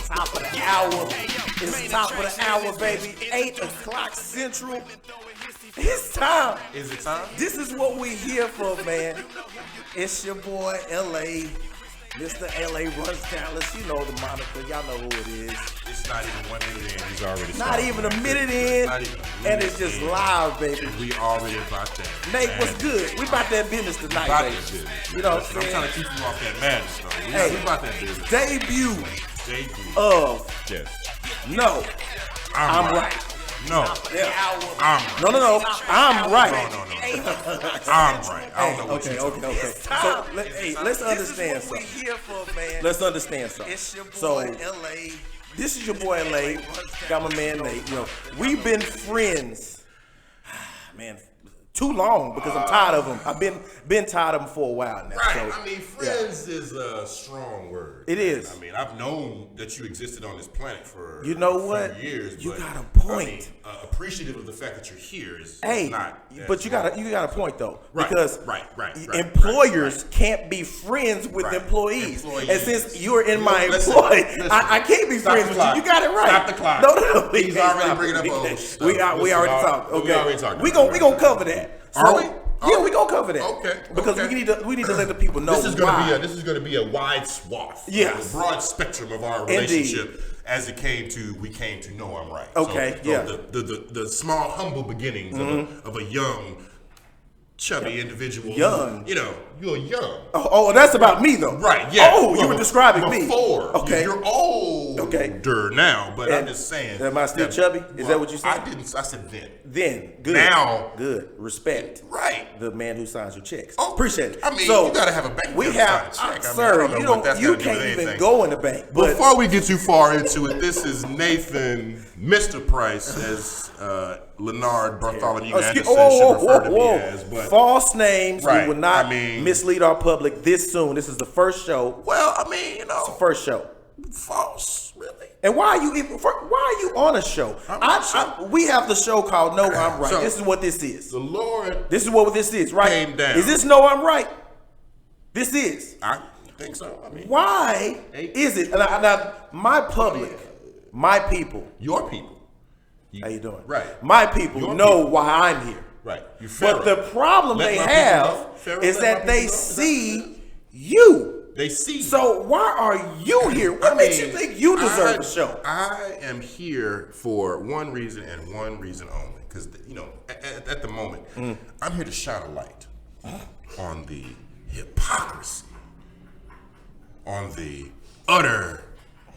Top of the hour. It's top of the hour, baby. 8 o'clock Central. It's time. Is it time? This is what we here for, man. It's your boy, LA. Mr. LA runs Dallas. You know the moniker. Y'all know who it is. It's not even 1 minute in. He's already Not started. even a minute in. Not even a And minute it's just in. live, baby. We already about that. Nate, man. what's good? We about that business tonight, About baby. that business. You know what I'm I'm saying? trying to keep you off that madness, though. Hey. We about that business. Debut JD. of Yes. No, I'm right. No. Yeah. I'm right. No. I'm right. No. I'm right. I don't know what you're talking about. Okay. So let's understand something. Let's understand something. So this is your boy LA. Got my man Nate. You know, we've been friends, man, too long because I'm tired of him. I've been tired of him for a while now. Right. So, I mean, friends is a strong word. It is. I mean, I've known that you existed on this planet for You know what? some years. You but, got a point. I mean, appreciative of the fact that you're here is Hey, not. but you got a point though, Right, because right. employers can't be friends with Right. employees. Employees. And since you're in my Listen, employ, listen. I can't be Stop friends the with you. clock. You got it right. Stop the clock. No. He's already bringing up old We stuff. we already Listen, talked. we Okay, already talked we about it. gonna cover that. Are we? Yeah, we gonna cover that. Okay, Because okay. we need to let the people know This is why. gonna be a wide swath, Yes. a broad spectrum of our Indeed. relationship as we came to know I'm right. Okay, so yeah. The small humble beginnings of a young, chubby individual. Young. You know, you're young. Oh, that's about me though. Right, yeah. Oh, you Well, were describing me. before. Okay. You're older Okay. now, but I'm And just saying. am I still chubby? Is that what you said? I said then. Then good. Now. Good. Respect. Right. The man who signs your checks. Oh, Appreciate it. I mean, so you gotta have a bank. we to have, sign a check. I mean, I sir. don't know what that's You gotta do with can't even anything. go in the bank. But Before we get too far into it, this is Nathan, Mr. Price, as Leonard Bartholomew Anderson should refer to me as. But false names. Right, We will not I mean- mislead our public this soon. This is the first show. well, I mean, you know, First show. false, really. And why are you even? Why are you on a show? I'm on a show. We have the show called No, I'm Right. So- This is what this is. The Lord, This is what this is, right? Came down. Is this No, I'm Right? This is. I think so. I mean, Why is it? Now, my public, my people. your people. How you doing? Right. My people Your know people. why I'm here. Right. You But the problem Let they my people have know. Pharaoh, is let that my they people know. Is that see what it you. They see. So why are you here? What makes you think you deserve a show? I am here for one reason and one reason only. Because, you know, at the moment, I'm here to shine a light on the hypocrisy, on the utter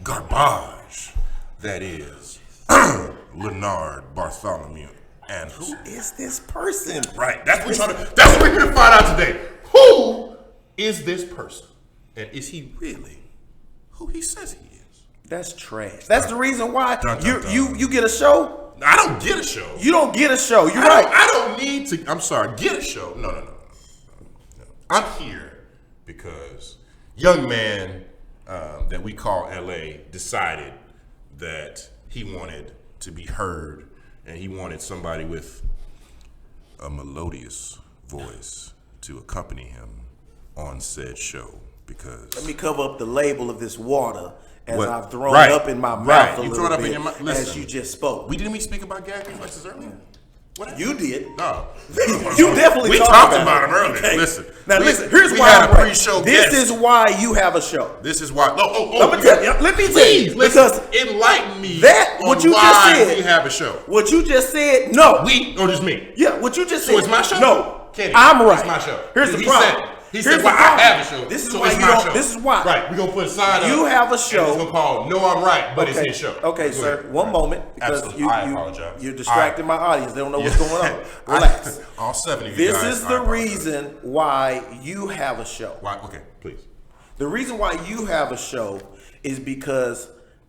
garbage that is Leonard Bartholomew Anderson. Who is this person? Right. That's what we're here to find out today. Who is this person? And is he really who he says he is? That's trash. That's the reason why Dun, dun, you get a show. I don't get a show. You don't get a show. You're right. I don't need to. I'm sorry. Get a show. No. I'm here because young man that we call LA decided that he wanted to be heard and he wanted somebody with a melodious voice to accompany him on said show. Because Let me cover up the label of this water as What? I've thrown Right. it up in my mouth Right. a You little throw it up in bit your mouth. as Listen. you just spoke. didn't we speak about gag reflexes earlier? What happened? You did. No. You definitely We talked talked about him earlier. Okay. Listen. Now We- listen. Here's we why had I'm a right. pre-show This guest. is why you have a show. This is why. Let me tell you. Let me tell Please, you. listen, Because enlighten me. that on what you why just said. we have a show. What you just said. No. We or just me? Yeah. What you just So said. it's my show? No. Kenny, I'm right. it's my show. Here's the He problem. said- He Here's said, the "Well, I problem. have a show. This is so why it's you my don't. show." This is why. Right, we're gonna put a sign up. You have a and show. It's gonna call "No, I'm Right," but it's his show. Okay, Go sir. ahead. One moment, because Absolutely. I you apologize. you're distracting my audience. They don't know what's Yeah. going on. Relax. All 7 of you This guys, is I the apologize. reason why you have a show. Why? Okay, please. The reason why you have a show is because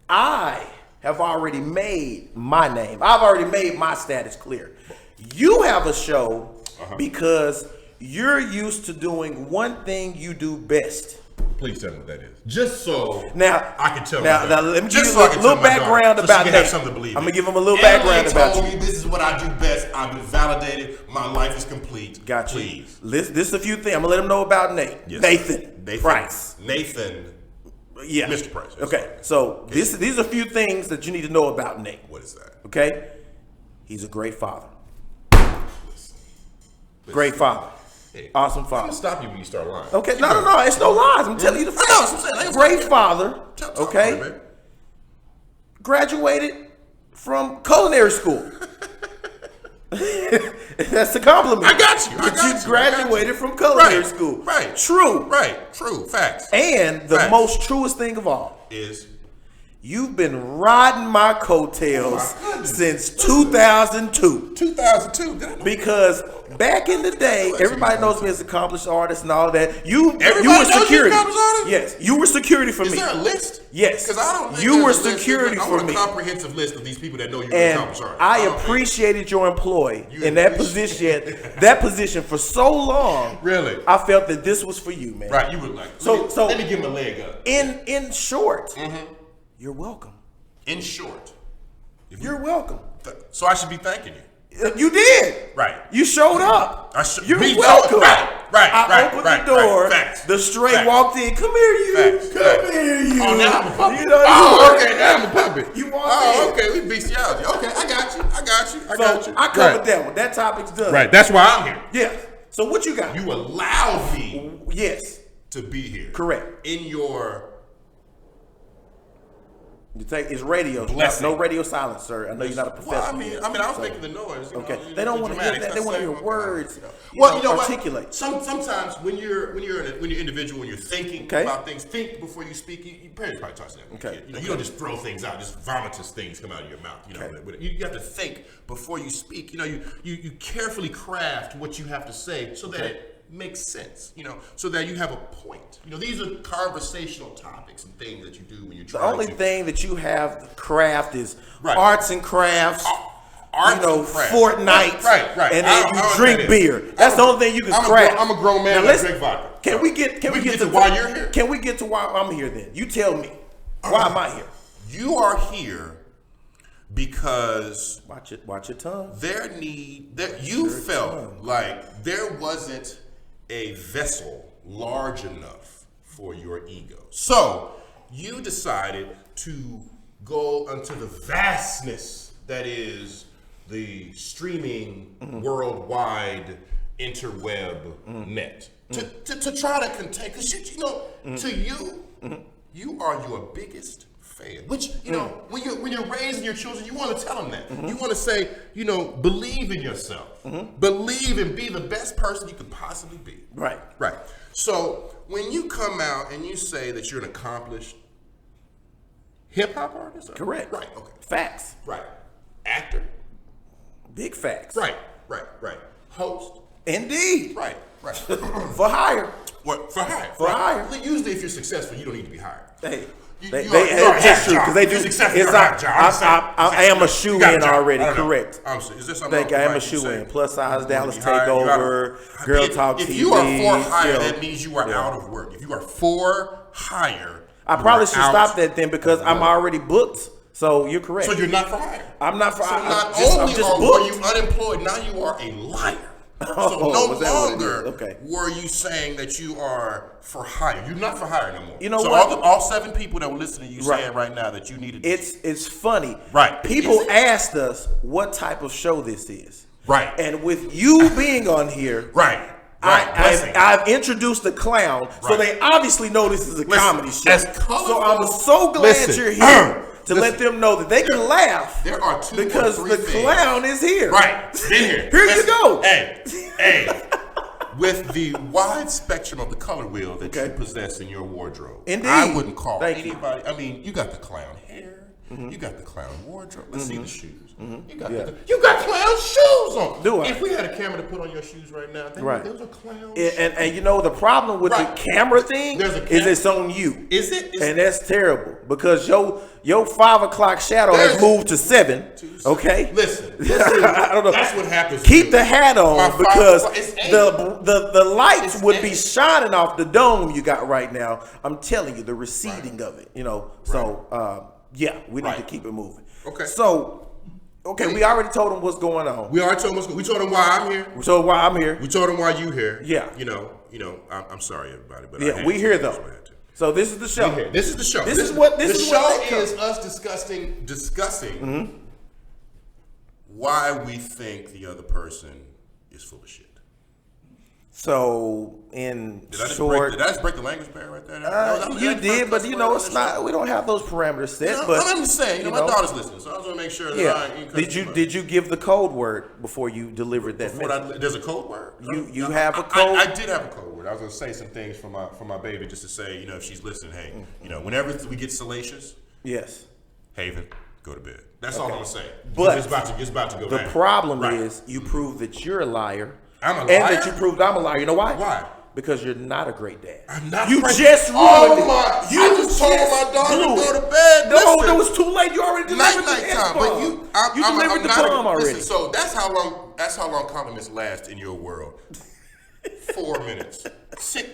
I have already made my name. I've already made my status clear. You have a show because you're used to doing one thing you do best. Please tell me what that is. Just so now I can tell. Now let me give you a little background about Nate. I'm gonna give him a little background about you. This is what I do best. I've been validated. My life is complete. Got you. Please. This is a few things. I'm gonna let him know about Nate. Yes. Nathan Price. Nathan. Yeah. Mr. Price. Okay. So these are a few things that you need to know about Nate. What is that? Okay. He's a great father. Listen. Great father. Hey, awesome I'm father. gonna stop you when you start lying. Okay, no, it's no lies. I'm telling you the facts. Great father. Okay. Graduated from culinary school. That's a compliment. I got you. But you graduated from culinary school. Right. True. Right. True. Facts. And the most truest thing of all is you've been riding my coattails since 2002. 2002. Because back in the day, everybody knows me as an accomplished artist and all of that. You were security. Yes, you were security for me. Is there a list? Yes, because I don't. You were security for me. I want a comprehensive list of these people that know you're an accomplished artist. I appreciated your employee in that position. That position for so long. Really, I felt that this was for you, man. Right, you were like. So let me give him a leg up. In short, you're welcome. In short, you're welcome. So I should be thanking you. You did. Right. You showed up. You're welcome. Right. I opened the door. The stray walked in. Come here, you. Come here, you. Oh, now I'm a puppet. Okay. Now I'm a puppet. You walked in. Okay. We bestiality. Okay, I got you. I covered that one. That topic's done. Right. That's why I'm here. Yeah. So what you got? You allowed me. Yes. To be here. Correct. In your. You take it's radio. No radio silence, sir. I know you're not a professional. Well, I was making the noise. Okay. They don't want to hear that. They want to hear words. Well, you know articulate. What? Sometimes when you're individual, when you're thinking about things, think before you speak. Your parents probably taught you that. Okay. You don't just throw things out, just vomitous things come out of your mouth. You have to think before you speak. You carefully craft what you have to say so that it makes sense, so that you have a point. These are conversational topics and things that you do when you're trying to. The only thing that you have craft is arts and crafts. Fortnite. Right. And then you drink beer. That's the only thing you can craft. I'm a grown man that drink vodka. Can we get to why you're here? Can we get to why I'm here then? You tell me. Why am I here? You are here because watch your tongue. You felt like there wasn't a vessel large enough for your ego. So you decided to go unto the vastness that is the streaming worldwide interweb net to try to contain, because to you are your biggest fan. Which when you're raising your children, you want to tell them that. You want to say, believe in yourself, believe and be the best person you could possibly be. Right. So when you come out and you say that you're an accomplished hip hop artist, correct. Right. Okay. Facts. Right. Actor. Big facts. Right. Host. Indeed. Right. For hire. What? For hire. For hire. Usually, if you're successful, you don't need to be hired. Hey. That's true because they do. I am a shoe-in already. Correct. Is there something? I am a shoe-in. Plus size, Dallas Takeover, Girl Talk TV. If you are for hire, that means you are out of work. If you are for hire, I probably should stop that then because I'm already booked. So you're correct. So you're not for hire. I'm not for hire. So not only were you unemployed, now you are a liar. So no longer were you saying that you are for hire. You're not for hire no more. You know so what? All 7 people that were listening to you saying right now that you needed. It's funny. Right. People asked us what type of show this is. Right. And with you being on here. Right. I've introduced the clown, so they obviously know this is a comedy show. So I'm so glad you're here. To let them know that they can laugh. There are 2 because or 3 the clown is here. Right. Been here. Here you go. Hey. With the wide spectrum of the color wheel that you possess in your wardrobe, indeed, I wouldn't call anybody. I mean, you got the clown hair. You got the clown wardrobe. Let's see the shoes. You got clown shoes on. Do I? If we had a camera to put on your shoes right now, those are clown shoes. And you know the problem with the camera thing is it's on you. Is it? And that's terrible because your 5 o'clock shadow has moved to 7. Okay. Listen. I don't know. That's what happens. Keep the hat on because the lights would be shining off the dome you got right now. I'm telling you, the receding of it. You know. So we need to keep it moving. Okay. So. Okay, we already told him what's going on. We already told him. We told him why I'm here. We told him why I'm here. We told him why you here. Yeah. You know. I'm sorry, everybody, but we here though. So this is the show. This is the show. This is what this the show is us discussing why we think the other person is full of shit. So in did I short, just break the language barrier right there? You did, but you know it's not. We don't have those parameters set. But I'm just saying, my daughter's listening, so I just want to make sure that I ain't. Did you give the code word before you delivered that message? There's a code word. You have a code. I did have a code word. I was gonna say some things for my baby, just to say, if she's listening, hey, whenever we get salacious, yes, Haven, go to bed. That's all I'm gonna say. But it's about to go down. The problem is you prove that you're a liar. I'm a liar? And that you proved I'm a liar. You know why? Why? Because you're not a great dad. I'm not. You just ruined it. I just told my daughter to go to bed. No, it was too late. You already delivered the S-bomb. But you delivered the bomb already. Listen, so that's how long compliments last in your world. 4 minutes.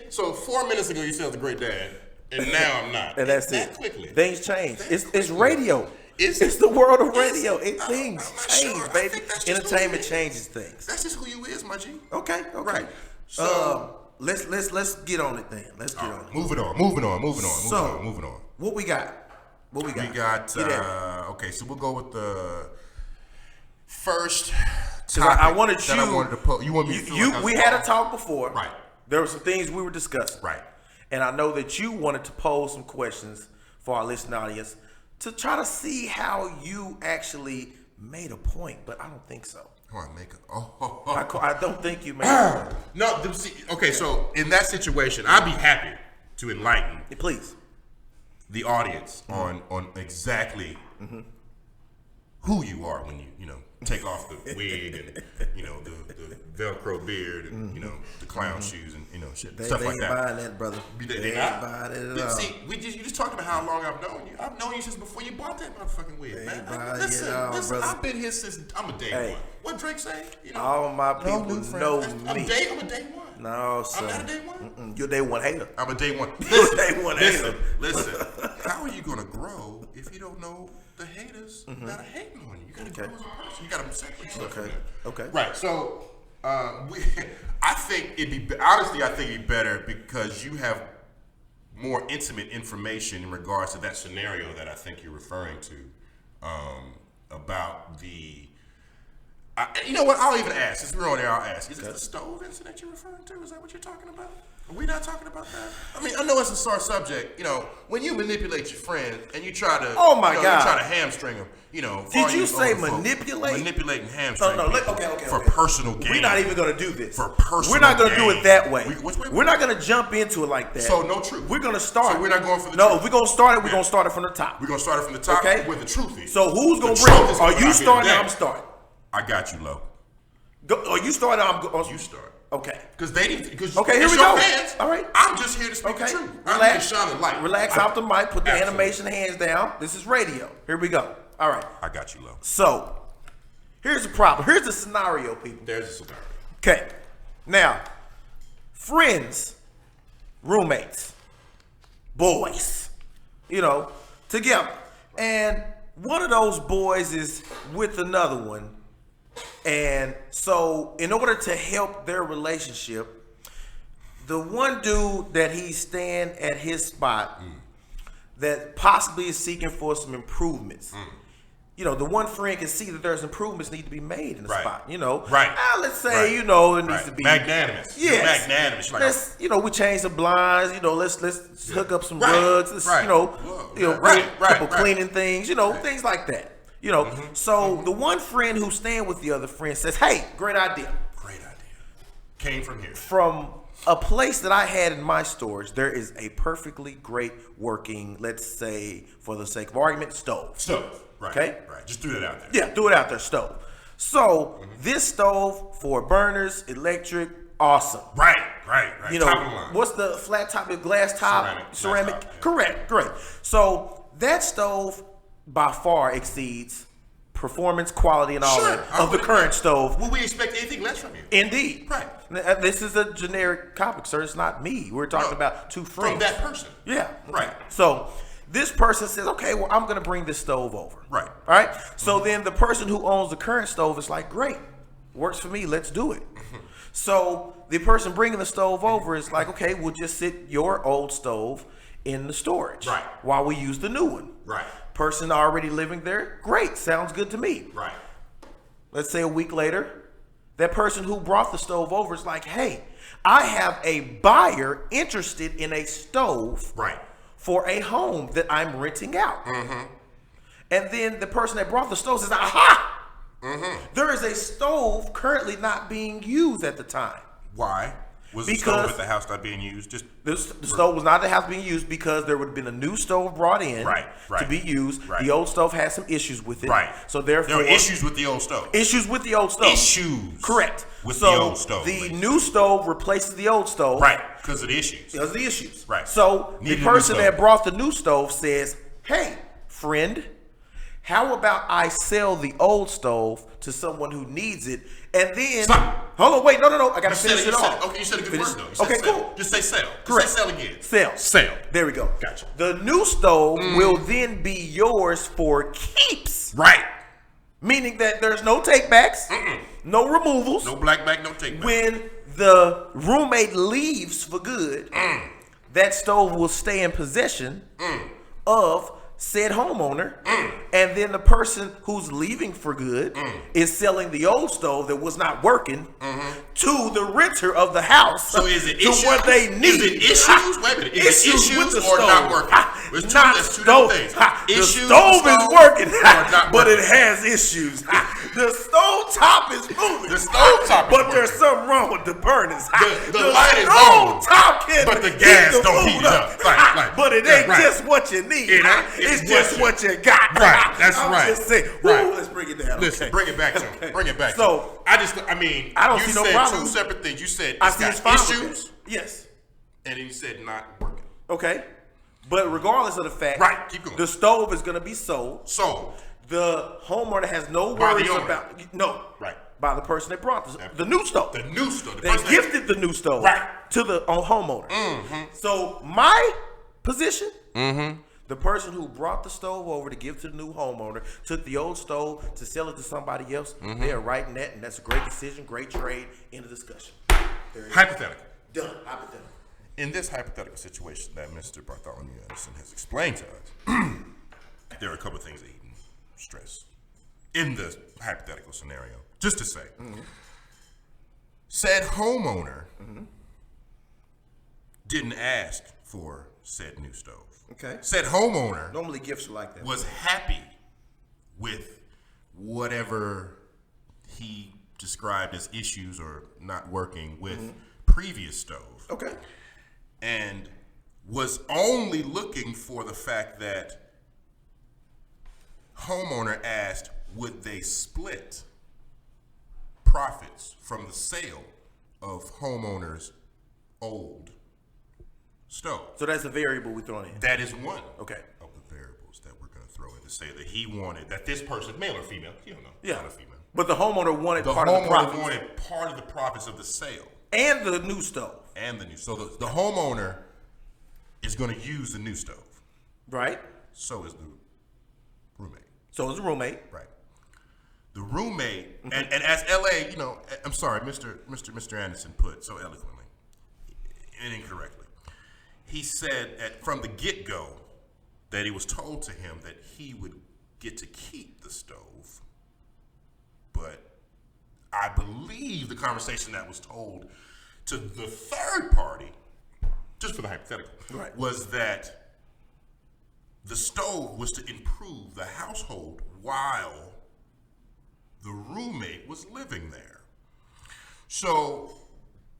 So 4 minutes ago you said I was a great dad, and now I'm not. And that's it. Quickly. Things change. It's radio. It's the world of radio. Things change, baby. Entertainment changes things. That's just who you is, my G. Okay. Right. So let's get on it then. Let's get on it. Moving on. What we got? We got okay, so we'll go with the first topic I wanted that I wanted to put. You want me to we had a talk before. Right. There were some things we were discussing. Right. And I know that you wanted to pose some questions for our listening audience to try to see how you actually made a point, but I don't think so. I don't think you made a point. No, okay, so in that situation, I'd be happy to enlighten the audience on exactly who you are when you take off the wig and the Velcro beard and the clown shoes and stuff like that. They ain't buying that, brother. They ain't buying it at all. See, you just talked about how long I've known you. I've known you since before you bought that motherfucking wig, man. Listen, I've been here since I'm a day one. What Drake say? All my people know me. I'm a day one. No, sir. I'm not a day one. You're a day one hater. I'm a day one. Listen. How are you gonna grow if you don't know the haters that are hating on you? You gotta grow as a person. You gotta separate yourself. Okay. Right. So, I think it'd be better because you have more intimate information in regards to that scenario that I think you're referring to, about the. You know what? I'll even ask. Since we're on there, I'll ask. Is it the stove incident you're referring to? Is that what you're talking about? Are we not talking about that? I mean, I know it's a sore subject. When you manipulate your friend and you try to, God, you try to hamstring them. Did you say manipulate? Manipulate and hamstring. No. Okay. For personal gain. We're not even going to do this. For personal We're not going to do it that way. Which way? We're not going to jump into it like that. So no truth. We're going to start. So we're not going for the truth. No, if we're going to start it, we're going to start it from the top. We're going to start it from the top where the truth is. So who's going to bring it? Are you starting or I'm starting? I got you, Lo. Are you starting or I'm going? You start. Okay. Because they need to. Here we go. Fans. All right. I'm just here to speak the truth. Relax. I'm here to shine the light. Relax off the mic. Put the animation hands down. This is radio. Here we go. All right. I got you, Lo. So, here's the problem. Here's the scenario, people. There's a scenario. Okay. Now, friends, roommates, boys, together. And one of those boys is with another one. And so in order to help their relationship, the one dude that he's staying at his spot that possibly is seeking for some improvements. The one friend can see that there's improvements need to be made in the spot. Right. Let's say, it needs to be magnanimous. Yes. Magnanimous. Let's, we change the blinds. Let's hook up some rugs. Let's, couple cleaning things. Things like that. So the one friend who's staying with the other friend says, "Hey, great idea." Great idea. Came from here. From a place that I had in my storage, there is a perfectly great working, let's say, for the sake of argument, stove. Stove, right? Okay, right. Just threw that out there. Yeah, threw it out there, stove. So this stove for burners, electric, awesome. Right. You know, top of the line. What's the flat top, the glass top, ceramic? Glass top, yeah. Correct, great. So that stove by far exceeds performance, quality, and all that of the current stove. Would we expect anything less from you? Indeed. Right. This is a generic topic, sir. It's not me. We're talking about two friends. From that person. Yeah. Right. So this person says, okay, well, I'm going to bring this stove over. Right. All right. So then the person who owns the current stove is like, great, works for me. Let's do it. So the person bringing the stove over is like, okay, we'll just sit your old stove in the storage. Right. While we use the new one. Right. Person already living there, great, sounds good to me. Right. Let's say a week later, that person who brought the stove over is like, hey, I have a buyer interested in a stove for a home that I'm renting out. And then the person that brought the stove says, aha! There is a stove currently not being used at the time. Why? Was the stove at the house not being used? The stove was not at the house being used because there would have been a new stove brought in to be used. Right. The old stove had some issues with it. Right. So therefore, there were issues with the old stove. Correct. With the old stove. The new stove replaces the old stove. Right. Because of the issues. Right. So the person that brought the new stove says, hey, friend, how about I sell the old stove to someone who needs it, and then hold on, wait, no, I gotta finish it off. Okay, you said a good word though. Okay, cool. Just say sell. Correct. Just say sell again. Sell. There we go. Gotcha. The new stove will then be yours for keeps. Right. Meaning that there's no takebacks, no removals, no black back, no take back. When the roommate leaves for good, that stove will stay in possession of said homeowner, and then the person who's leaving for good is selling the old stove that was not working to the renter of the house. So is it issues? What they need? Is it issues? Wait a minute. Is it issues with the or stove. not working? It's not two different things. The stove is working, but it has issues. The stove top is moving. The stove top, but there's something wrong with the burners. The light is on, top can, but the gas don't heat up. But it ain't just what you need. It's just what you got. Right. That's right. I'm just saying. Right. Let's bring it down. Listen, bring it back to him. Bring it back. So I don't see you no said problem. two separate things. You said I it's see got it's fine issues. Yes. And then you said not working. Okay. But regardless of the fact, keep going. The stove is going to be sold. The homeowner has no worries about by the person that brought the new stove. The new stove. They gifted the new stove to the homeowner. So my position, the person who brought the stove over to give to the new homeowner took the old stove to sell it to somebody else. They are right in that, and that's a great decision, great trade. End of discussion. Hypothetical. Done. Hypothetical. In this hypothetical situation that Mr. Bartholomew Anderson has explained to us, there are a couple of things that he can stress in the hypothetical scenario. Just to say, said homeowner didn't ask for said new stove. Okay. Said homeowner normally gifts are like that. Was happy with whatever he described as issues or not working with previous stove. Okay. And was only looking for the fact that homeowner asked, would they split profits from the sale of homeowner's old stove? So that's a variable we're throwing in. That is one of the variables that we're going to throw in to say that he wanted, that this person, male or female, you don't know, not a female. But the homeowner wanted part of the profits. The homeowner wanted part of the profits of the sale. And the new stove. So the homeowner is going to use the new stove. Right. So is the roommate. Right. The roommate, and as LA, I'm sorry, Mr. Anderson put so eloquently and incorrectly. He said from the get-go that it was told to him that he would get to keep the stove. But I believe the conversation that was told to the third party, just for the hypothetical, was that the stove was to improve the household while the roommate was living there. So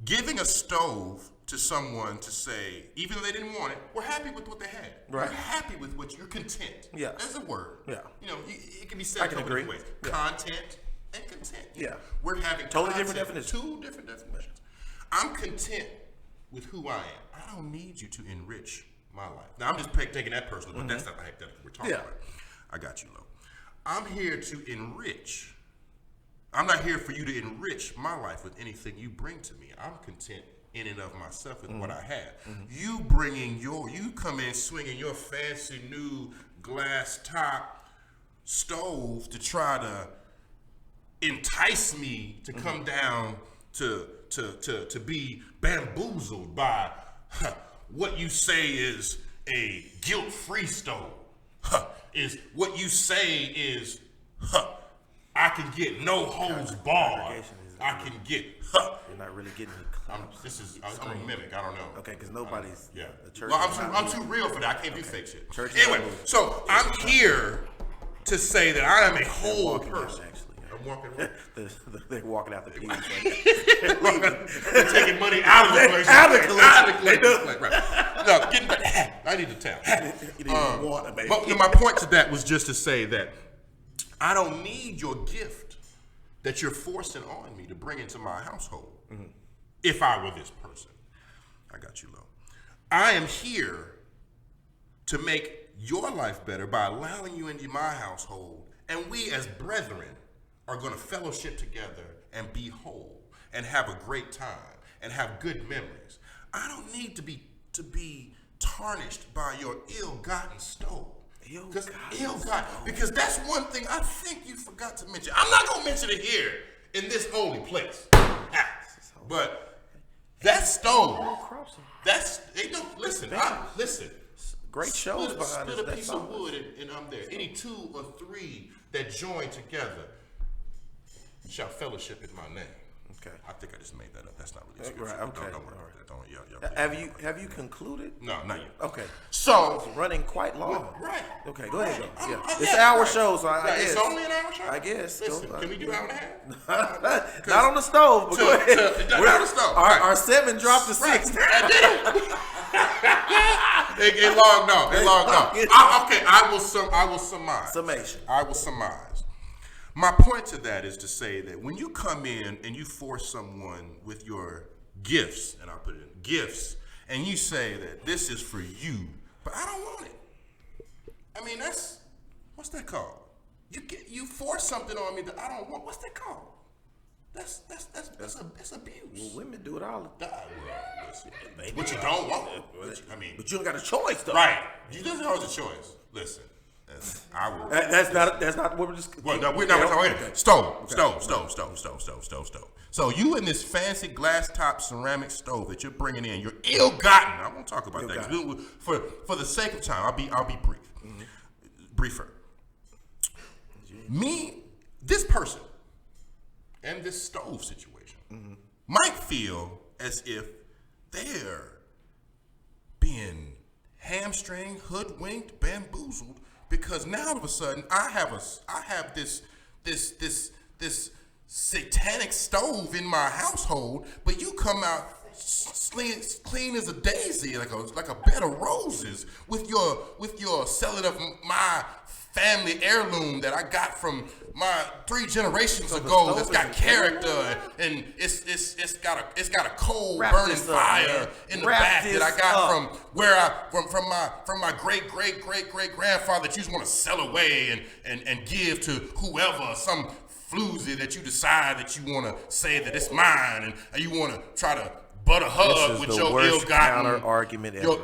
giving a stove to someone to say, even though they didn't want it, we're happy with what they had. Right. You're happy with what you're content. Yeah. That's a word. Yeah. You know, it can be said in different ways. Yeah. Content and content. Yeah. We're having totally different definitions. 2 different definitions. I'm content with who I am. I don't need you to enrich my life. Now, I'm just taking that personally, but that's not the hypothetical we're talking about. I got you, Lo. I'm here to enrich. I'm not here for you to enrich my life with anything you bring to me. I'm content in and of myself with what I have. You come in swinging your fancy new glass top stove to try to entice me to come down to be bamboozled by what you say is a guilt-free stove. Is what you say is I can get no holds barred. I can get. You're not really getting the I'm a mimic. I don't know. Okay, because nobody's. The church. Well, I'm too real for that. I can't do fake shit. Anyway, so I'm here to say that I am a whole person. I'm walking around. They're walking out the pews. They're taking money out of the place. Out of the collection. Right. No, getting back. I need to tell. You need water, baby. But my point to that was just to say that I don't need your gift that you're forcing on me to bring into my household. If I were this person. I got you, Lo. I am here to make your life better by allowing you into my household, and we as brethren are going to fellowship together and be whole and have a great time and have good memories. I don't need to be tarnished by your ill-gotten stove. Because that's one thing I think you forgot to mention. I'm not going to mention it here in this holy place. But that stove, listen. Great shows behind us. Split a piece of wood and I'm there. Any 2 or 3 that join together shall fellowship in my name. Okay. I think I just made that up. That's not really scripture. Right. Okay. Don't worry about that. Have you concluded? No, not yet. Okay. So it's running quite long. Right. Okay, go ahead. It's an hour show, so I guess. It's only an hour show? I guess. Listen, can we do an hour and a half? Not on the stove, but go ahead. Not on the stove. Our 7 dropped to 6. It logged on. Okay, I will surmise. Summation. I will surmise. My point to that is to say that when you come in and you force someone with your gifts, and I'll put it in gifts, and you say that this is for you, but I don't want it. I mean, what's that called? You force something on me that I don't want. What's that called? That's abuse. Well, women do it all the time. What you don't want. But you don't got a choice, though. Right. You don't have a choice. Listen. That's not what we're just. Well, no, we're not talking. Stove. So you in this fancy glass top ceramic stove that you're bringing in, you're ill-gotten. I won't talk about that for the sake of time. I'll be brief. Briefer. This person, and this stove situation might feel as if they're being hamstringed, hoodwinked, bamboozled. Because now all of a sudden I have this satanic stove in my household, but you come out clean as a daisy, like a bed of roses, with your selling of my family heirloom that I got from my 3 generations ago. That's got character and it's got a coal burning fire in the back that I got from my great grandfather that you just want to sell away and give to whoever, some floozy that you decide that you want to say that it's mine, and you want to try to butt a hug with your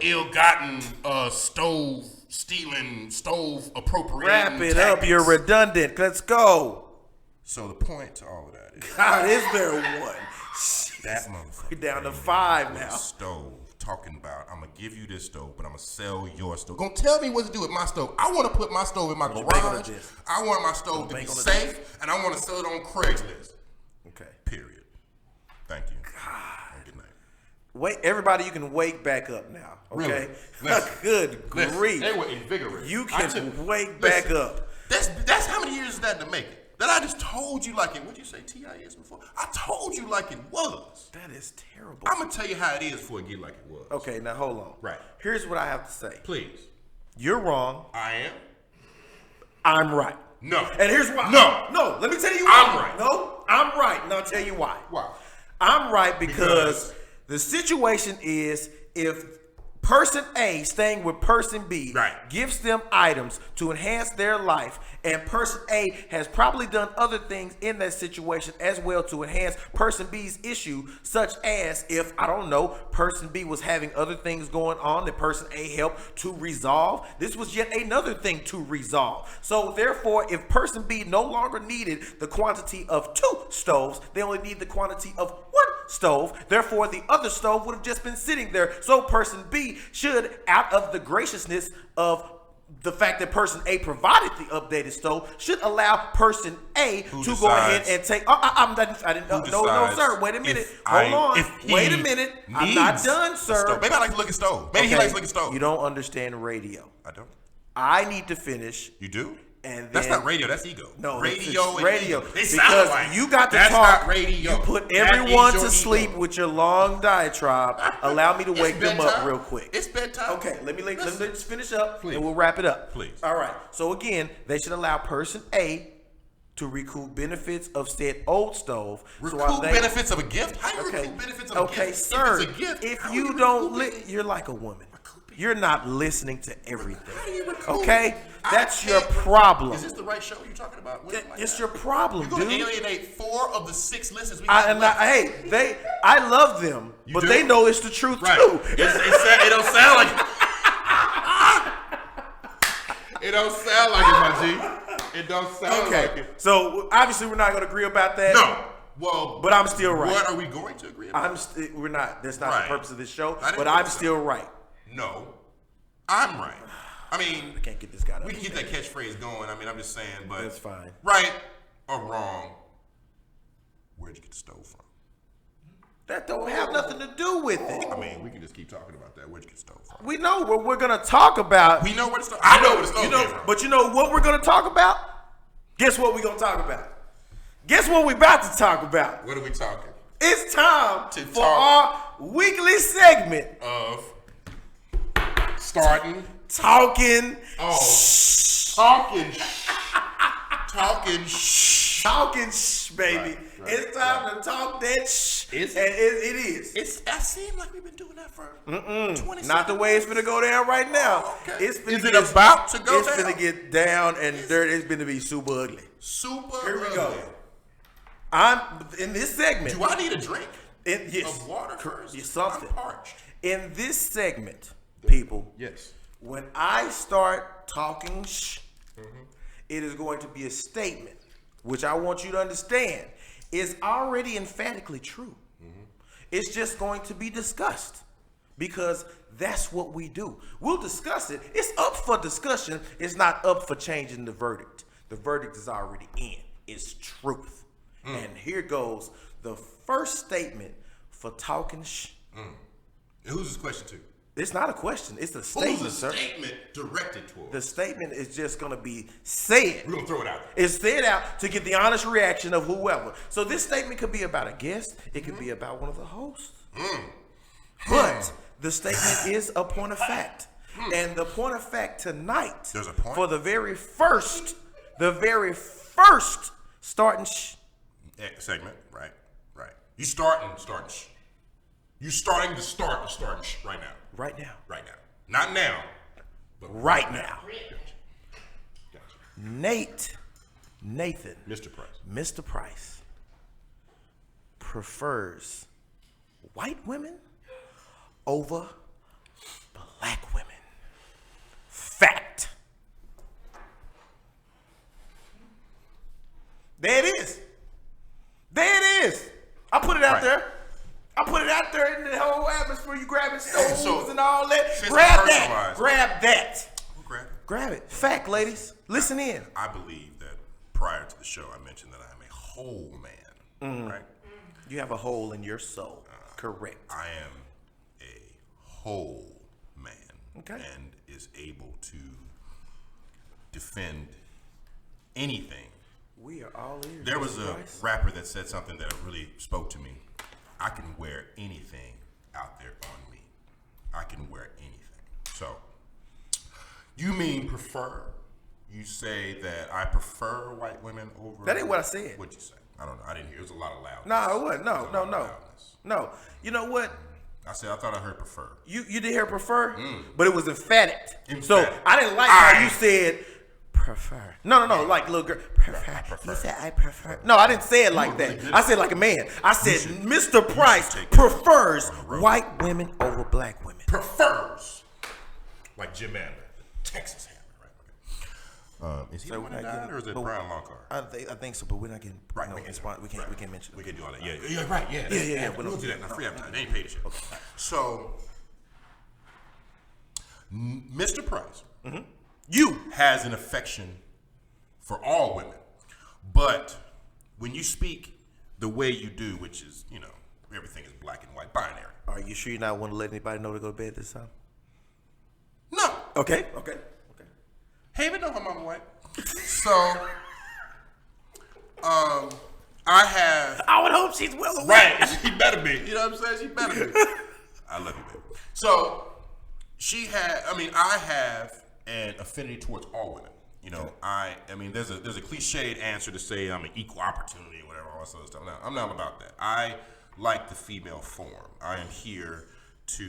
ill-gotten stove stealing, stove appropriating. Wrap it up. You're redundant. Let's go. So the point to all of that is, God, is there one? That motherfucker. We're down to 5 now. Stove talking about, I'm gonna give you this stove, but I'm gonna sell your stove. Gonna tell me what to do with my stove. I want to put my stove in my garage. I want my stove to be safe, and I want to sell it on Craigslist. Okay. Period. Thank you. God. Good night. Wait, everybody, you can wake back up now. Okay. Really? Good grief. They were invigorated. You can wake back up. That's how many years is that to make it? that I just told you like it. What'd you say TIS before? I told you like it was. That is terrible. I'm gonna tell you how it is before it get like it was. Okay, now hold on. Right. Here's what I have to say. Please. You're wrong. I am. I'm right. No. And here's why. No. Let me tell you why. I'm right. No, I'm right, and I'll tell you why. Why? I'm right because the situation is if person A staying with person B gives them items to enhance their life, and person A has probably done other things in that situation as well to enhance person B's issue, such as if, I don't know, person B was having other things going on that person A helped to resolve. This was yet another thing to resolve. So therefore, if person B no longer needed the quantity of 2 stoves, they only need the quantity of 1 stove. Therefore, the other stove would have just been sitting there. So person B should, out of the graciousness of the fact that person A provided the updated stove, should allow person A to go ahead and take. No, sir. Wait a minute. Hold on. Wait a minute. I'm not done, sir. Maybe I like to look at stove. Maybe he likes to look at stove. You don't understand radio. I don't. I need to finish. You do? And that's not radio. That's ego. No, radio. It's radio. Because like you got to that's talk. Not radio. You put everyone to sleep ego. With your long diatribe. Allow me to wake them up real quick. It's bedtime. Okay, let me just finish up, please. And we'll wrap it up. Please. All right. So again, they should allow person A to recoup benefits of said old stove. Recoup benefits of a gift? How do you recoup benefits of a gift? Okay, sir. If it's a gift, if you don't, you're like a woman. You're not listening to everything. How do you recoup? Okay? That's your problem. Is this the right show you're talking about? It's your problem, dude. You're going to alienate 4 of the 6 listeners we have. I love them, but they know it's the truth too. It don't sound like it. It don't sound like it, my G. It don't sound like it. So obviously we're not going to agree about that. No. Well, but I'm still right. What are we going to agree about? We're not. That's not the purpose of this show. But I'm still right. No, I'm right. I mean, I can't get this guy. We can get that catchphrase going. I mean, I'm just saying, but that's fine. Right or wrong? Where'd you get the stove from? That don't have nothing to do with it. I mean, we can just keep talking about that. Where'd you get the stove from? We know what we're gonna talk about. We know where the stove. I know where the stove came from. But you know what we're gonna talk about? Guess what we're gonna talk about? Guess what we're about to talk about? What are we talking? It's time for our weekly segment of starting talking. Talking baby. Right, it's time to talk that it is. I seem like we've been doing that for 20 Not the way it's gonna go down right now. Okay. Is it about to go down? It's gonna get down and dirty. It's gonna be super ugly. Here we go. I'm in this segment. Do I need a drink? Yes. Of water first? Something. I'm parched. In this segment, people. Yes. When I start talking it is going to be a statement, which I want you to understand is already emphatically true. It's just going to be discussed because that's what we do. We'll discuss it. It's up for discussion. It's not up for changing the verdict. The verdict is already in. It's truth. And here goes the first statement for talking Who's this question to? It's not a question. It's a statement, Who's the statement directed towards? The statement is just going to be said. We're going to throw it out. It's said out to get the honest reaction of whoever. So this statement could be about a guest. It could be about one of the hosts. But the statement is a point of fact. And the point of fact tonight, there's a point? For the very first starting segment, right. You starting You starting to start right now. Right now. Not now. But right now. Gotcha. Nathan. Mr. Price prefers white women over black women. Fact. There it is. I put it out there. I put it out there in the whole atmosphere. You grabbing stoves and all that. Grab that. Grab it. Fact, ladies. Listen in. I believe that prior to the show, I mentioned that I'm a whole man. Right? You have a hole in your soul. Correct. I am a whole man. Okay. And is able to defend anything We are all ears. There was a rapper that said something that really spoke to me. I can wear anything out there on me. I can wear anything. So, you mean prefer? You say that I prefer white women over... That ain't what I said. What'd you say? I don't know. I didn't hear. It was a lot of loudness. No, it wasn't. No. You know what? I said I thought I heard prefer. You did hear prefer, but it was emphatic. Emphatic. So I didn't like how you said prefer. No. Like little girl. Prefer. You said I prefer. No, I didn't say it like that. I said like a man. I said Mr. Price prefers white women over black women. Prefers. Like Jim Adler, Texas Hammer, right? Is he the one that died, or is it Brian Longcar? I think so, but we're not getting right. No, we can't mention it. We can do all that. Yeah, right. Yeah. We'll do that. Now, free advertising. They ain't paid the shit. Okay. So, Mr. Price, you has an affection for all women, but when you speak the way you do, which is, everything is black and white, binary. Are you sure you not want to let anybody know to go to bed this time? No. Okay. Hey, but no, her mama white. So, I would hope she's well aware. Right, she better be. You know what I'm saying? She better be. I love you, baby. So, I have an affinity towards all women. There's a cliched answer to say I'm an equal opportunity or whatever, all that sort of stuff. No, I'm not about that. I like the female form. I am here to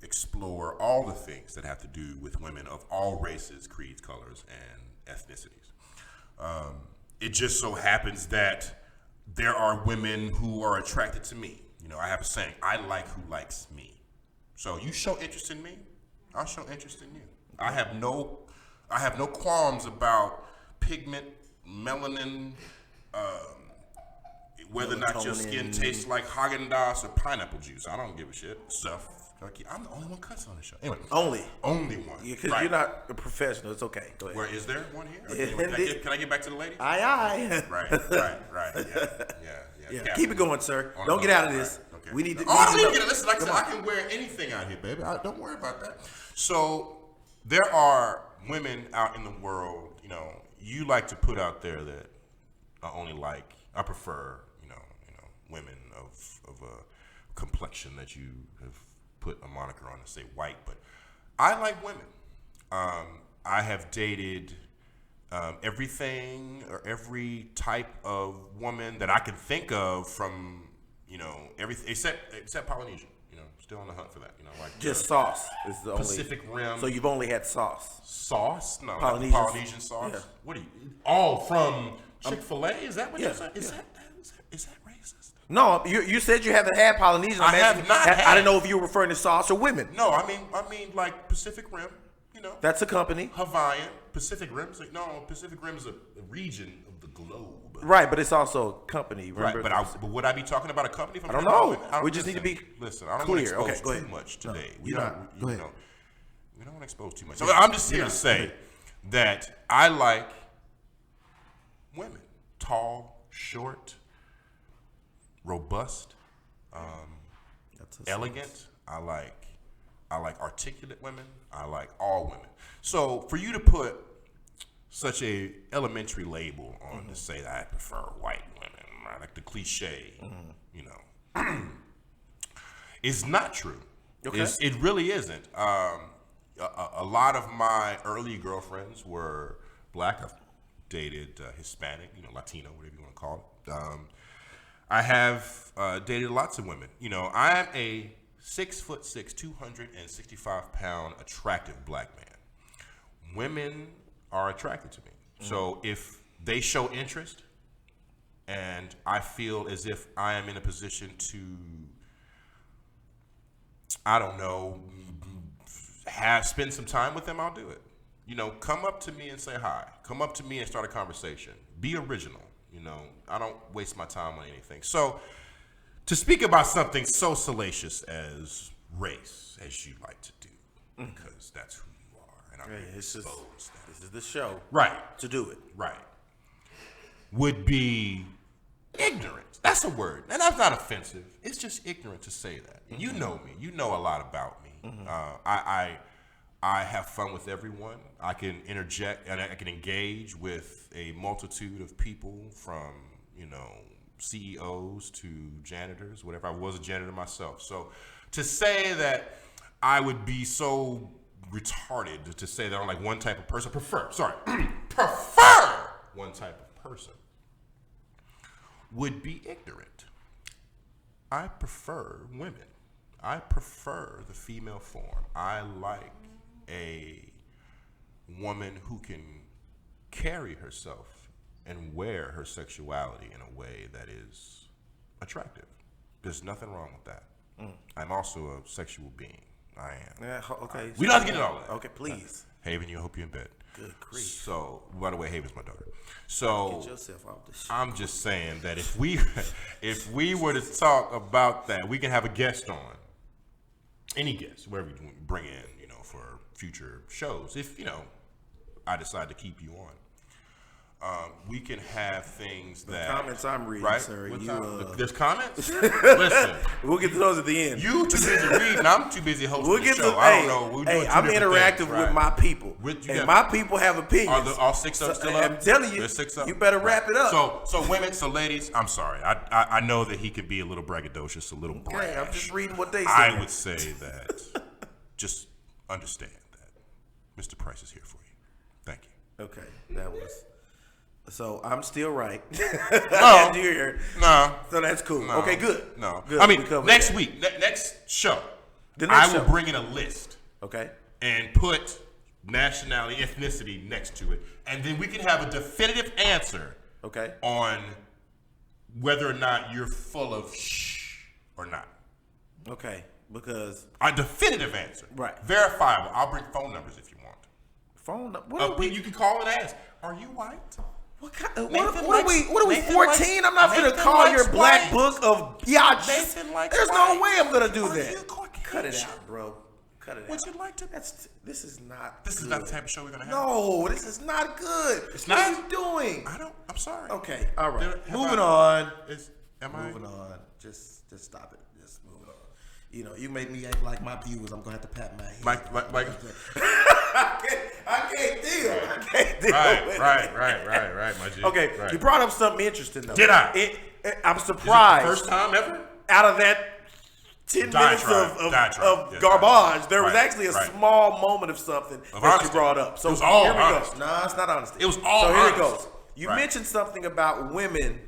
explore all the things that have to do with women of all races, creeds, colors, and ethnicities. It just so happens that there are women who are attracted to me. I have a saying, I like who likes me. So you show interest in me, I'll show interest in you. I have no qualms about pigment, melanin, whether or not your skin tastes like Haagen-Dazs or pineapple juice. I don't give a shit. Stuff. I'm the only one cuts on the show. Anyway, only one. Because you're not a professional. It's okay. Go ahead. Where is there one here? Anyway, can I get back to the ladies? Aye. Right. Yeah. Keep it going, sir. Don't get out of this. Right. Okay. We need to. I need to get it. Listen, like I said, I can wear anything out here, baby. Don't worry about that. So there are women out in the world. You like to put out there that I prefer. Women of a complexion that you have put a moniker on to say white, but I like women. I have dated everything or every type of woman that I can think of from everything except Polynesian. Still on the hunt for that. Just sauce is the Pacific Rim. So you've only had sauce. Sauce? No, Polynesian sauce. Yeah. What are you? All from Chick-fil-A? Is that what you're saying? Is that racist? No, you said you haven't had Polynesian. I have not had. I didn't know if you were referring to sauce or women. No, I mean like Pacific Rim. That's a company. Hawaiian, Pacific Rim. Pacific Rim is a region of the globe. Right, but it's also a company. Remember? Right, but would I be talking about a company? I don't know. We just need to be listen. I don't clear. want to expose too much today. We don't want to expose too much. So I'm just here to say that I like women, tall, short, robust, elegant. I like articulate women. I like all women. So for you to put such a elementary label on to say that I prefer white women, right? Like the cliche, is not true. Okay. It really isn't. A lot of my early girlfriends were black. I've dated Hispanic, Latino, whatever you want to call it. I have dated lots of women. I am a 6'6", 265-pound attractive black man. Women are attracted to me. So if they show interest and I feel as if I am in a position to, spend some time with them, I'll do it. Come up to me and say hi. Come up to me and start a conversation. Be original. I don't waste my time on anything. So to speak about something so salacious as race, as you like to do, because that's who you are, and I'm exposed. This is the show, right? To do it, right, would be ignorant. That's a word, and that's not offensive. It's just ignorant to say that. You know me. You know a lot about me. I have fun with everyone. I can interject and I can engage with a multitude of people from, CEOs to janitors, whatever. I was a janitor myself. So to say that I would be so retarded to say that I'm like one type of person, prefer one type of person would be ignorant. I prefer women. I prefer the female form. I like a woman who can carry herself and wear her sexuality in a way that is attractive. There's nothing wrong with that. I'm also a sexual being. I am. Yeah, okay. We don't have to get into all that. Okay, please. Haven, I hope you're in bed. Good grief. So, by the way, Haven's my daughter. So, Get yourself off the shit. I'm just saying that if we were to talk about that, we can have a guest on. Any guest, wherever you bring in, for future shows. If, I decide to keep you on. We can have things that... The comments I'm reading, right? sir. There's comments? Listen. We'll get to those at the end. You too busy reading. I'm too busy hosting the show. I don't know. I'm interactive with my people. My people have opinions. Are all 6 up still up? I'm telling you, 6 up? You better wrap it up. So ladies, I'm sorry. I know that he could be a little braggadocious, a little brash. I'm just reading what they say. I would say that just understand that Mr. Price is here for you. Thank you. Okay, that was... So I'm still right. No. So that's cool. No, okay, good. No. Good. I mean, next week, next show, I will bring in a list. Okay. And put nationality, ethnicity next to it. And then we can have a definitive answer. Okay. On whether or not you're full of shh or not. Okay. Because. A definitive answer. Right. Verifiable. I'll bring phone numbers if you want. Phone number? You can call and ask, are you white? What are we 14? I'm not gonna call your black book of biatches. There's no way I'm gonna do that. Cut it out, bro. Cut it out. Would you like to? This is not. This is not the type of show we're gonna have. No, this is not good. It's what not. are you doing? I'm sorry. Okay, all right. Moving on. Moving on. Just stop it. Just move it on. You make me act like my viewers. I'm gonna have to pat my head. Mike. I can't deal. Right, my G. Okay, right. You brought up something interesting though. Did I? I'm surprised. Is it the first time ever? Out of that 10 minutes of garbage, there was actually a small moment of something that you brought up. So it was all here we honest. go. No, it's not honesty. It was all So here honest. it goes. You mentioned something about women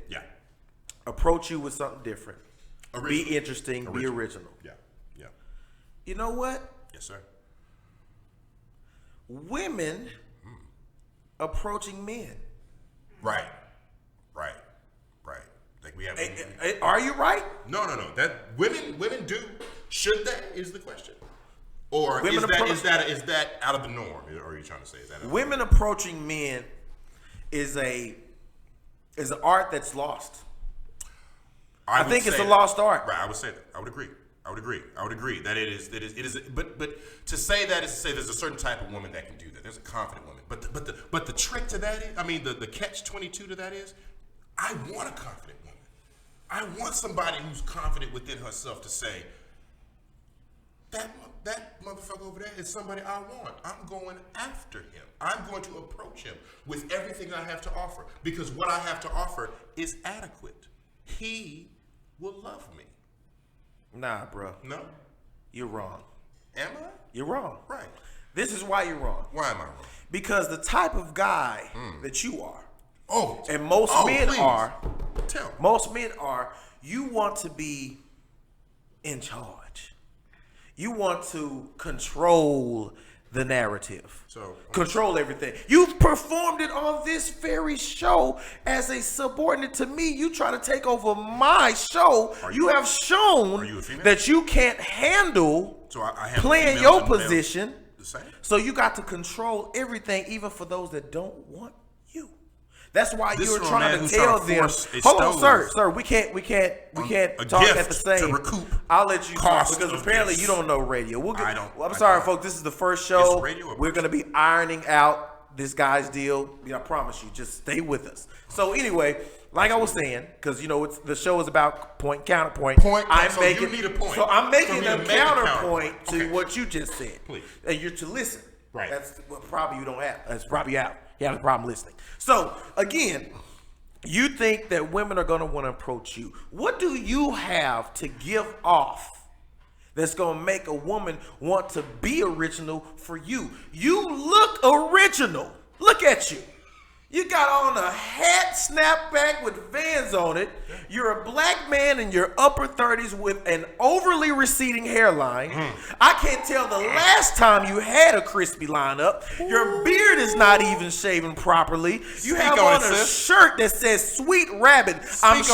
approach you with something different. Be interesting, be original. Yeah. You know what? Yes, sir. Women approaching men. Right. Like we have. Are you right? No. That women do. Should they? Is the question. Or is that out of the norm? Or are you trying to say is that? Women approaching men is an art that's lost. I think it's a lost art. Right. I would say that. I would agree that it is. But to say that is to say there's a certain type of woman that can do that. There's a confident woman. But the trick to that is, the catch-22 to that is, I want a confident woman. I want somebody who's confident within herself to say, that motherfucker over there is somebody I want. I'm going after him. I'm going to approach him with everything I have to offer because what I have to offer is adequate. He will love me. Nah, bro. No? You're wrong. Am I? You're wrong. Right. This is why you're wrong. Why am I wrong? Because the type of guy that you are, and most men are, Tell. You want to be in charge. You want to control the narrative. Control everything. You've performed it on this very show as a subordinate to me. You try to take over my show. You have shown that you can't handle playing your position. So you got to control everything, even for those that don't want you. That's why you're trying to tell them. Hold on, sir. We can't talk at the same. To recoup. I'll let you talk because apparently you don't know radio. I'm sorry, folks. This is the first show. We're gonna be ironing out this guy's deal. I promise you. Just stay with us. So anyway, like I was saying, because the show is about point counterpoint. You need a point. So I'm making a counterpoint to what you just said. Please. And you're to listen. Right. That's what problem you don't have. That's probably you have a problem listening. So again, you think that women are going to want to approach you. What do you have to give off that's going to make a woman want to be original for you? You look original. Look at you. You got on a hat snapback with Vans on it. You're a black man in your upper 30s with an overly receding hairline. I can't tell the last time you had a crispy lineup. Your beard is not even shaven properly. You have on a shirt that says Sweet Rabbit. I'm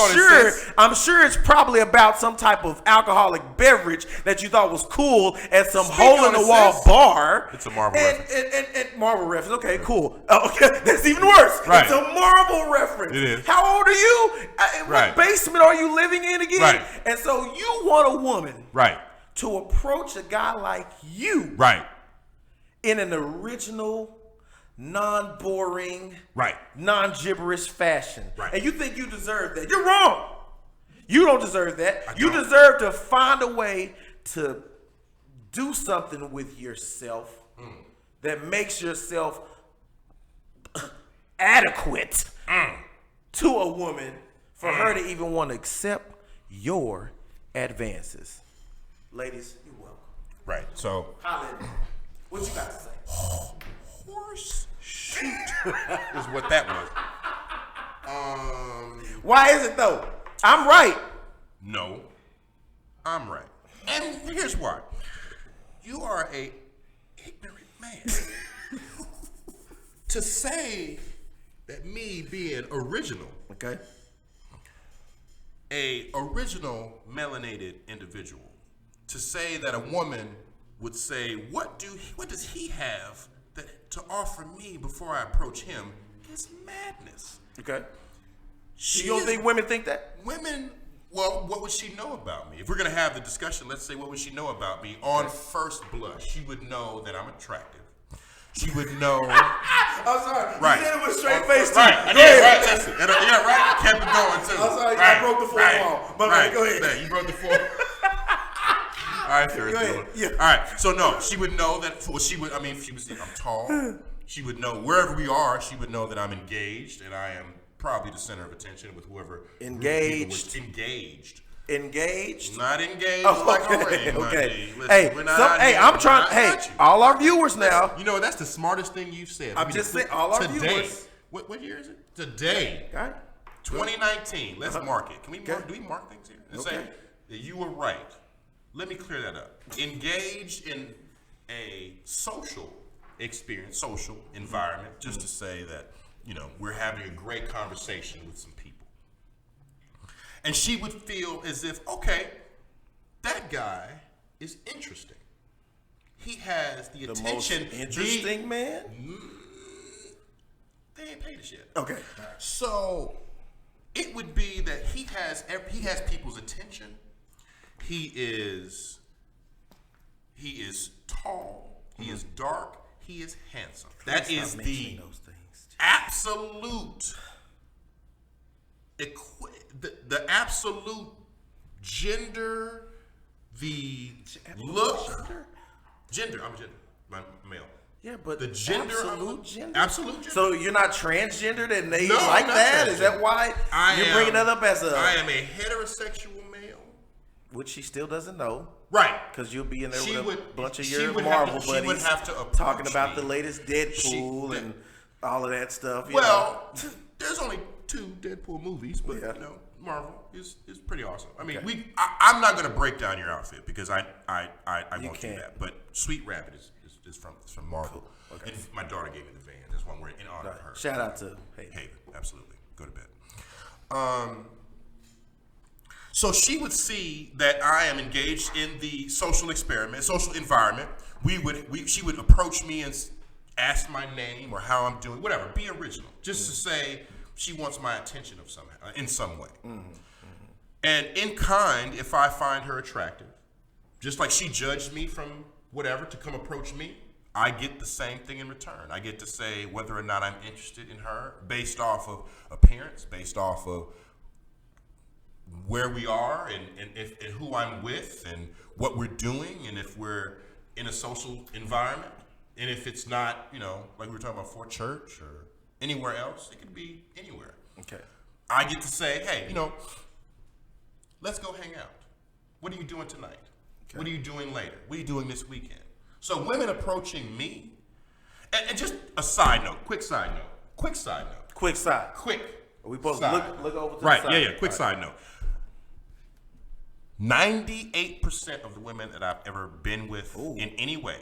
sure it's probably about some type of alcoholic beverage that you thought was cool at some hole-in-the-wall bar. It's a Marvel reference. And Marvel reference. Okay, cool. Okay, that's even worse. Right. It's a Marvel reference. It is. How old are you? What basement are you living in again? Right. And so you want a woman to approach a guy like you in an original, non-boring, non-gibberish fashion. And you think you deserve that. You're wrong. You don't deserve that. You deserve to find a way to do something with yourself that makes yourself adequate to a woman for her to even want to accept your advances. Ladies, you're welcome. Right. So, what you got to say? Horse shoot is what that was. Why is it though? I'm right. No, I'm right. And here's why. You are a ignorant man. To say that me being original, a original melanated individual, to say that a woman would say, what does he have to offer me before I approach him is madness. Okay. You don't think women think that? Women, well, what would she know about me? If we're going to have the discussion, let's say, what would she know about me? On first blush, she would know that I'm attractive. She would know. I'm sorry. Right. You said it with a straight face, too. Right. I did, right. That's it. Yeah, right. I kept it going, too. I'm sorry. I broke the fourth wall. But go ahead. Yeah, you broke the fourth. All right, Thursday. Yeah. All right. So, no, she would know that. Well, she would, I'm tall. She would know wherever we are, she would know that I'm engaged, and I am probably the center of attention with whoever. Engaged. Engaged? Not engaged like a ring. Okay. Listen, I'm trying. All our viewers now. You know, that's the smartest thing you've said. I'm just saying, all our viewers. What year is it? Today. Okay. 2019. Let's mark it. Can we mark? Do we mark things here? And say that you were right. Let me clear that up. Engaged in a social experience, social environment, just to say that, we're having a great conversation with some people. And she would feel as if, okay, that guy is interesting. He has the attention. Most interesting man? They ain't paid us yet. Okay. So it would be that he has people's attention. He is tall. He is dark. He is handsome. That is the absolute the absolute gender, the look. Gender. I'm gender. I'm male. Yeah, but the gender. Absolute gender. Absolute gender. So you're not transgendered and they like that? Is that why you're bringing that up as a? I am a heterosexual male. Which she still doesn't know. Right. Because you'll be in there with a bunch of your Marvel buddies talking about the latest Deadpool and all of that stuff. Well, there's only 2 Deadpool movies, but Marvel is pretty awesome. I mean, I'm not going to break down your outfit because I won't do that. But Sweet Rabbit is from Marvel. Cool. Okay. And my daughter gave me the van. That's one we're in honor of her. Shout out to Haven. Absolutely. Go to bed. So she would see that I am engaged in the social environment. She would approach me and ask my name or how I'm doing, whatever. Be original, just to say she wants my attention in some way. And in kind, if I find her attractive, just like she judged me from whatever to come approach me, I get the same thing in return. I get to say whether or not I'm interested in her based off of appearance, based off of where we are and who I'm with and what we're doing, and if we're in a social environment, and if it's not, like we were talking about for church or anywhere else, it could be anywhere. Okay. I get to say, hey, let's go hang out. What are you doing tonight? Okay. What are you doing later? What are you doing this weekend? So women approaching me, and just a side note, quick side note. Quick. Are we supposed to look over to the side? Right, yeah, quick side note. 98% of the women that I've ever been with in any way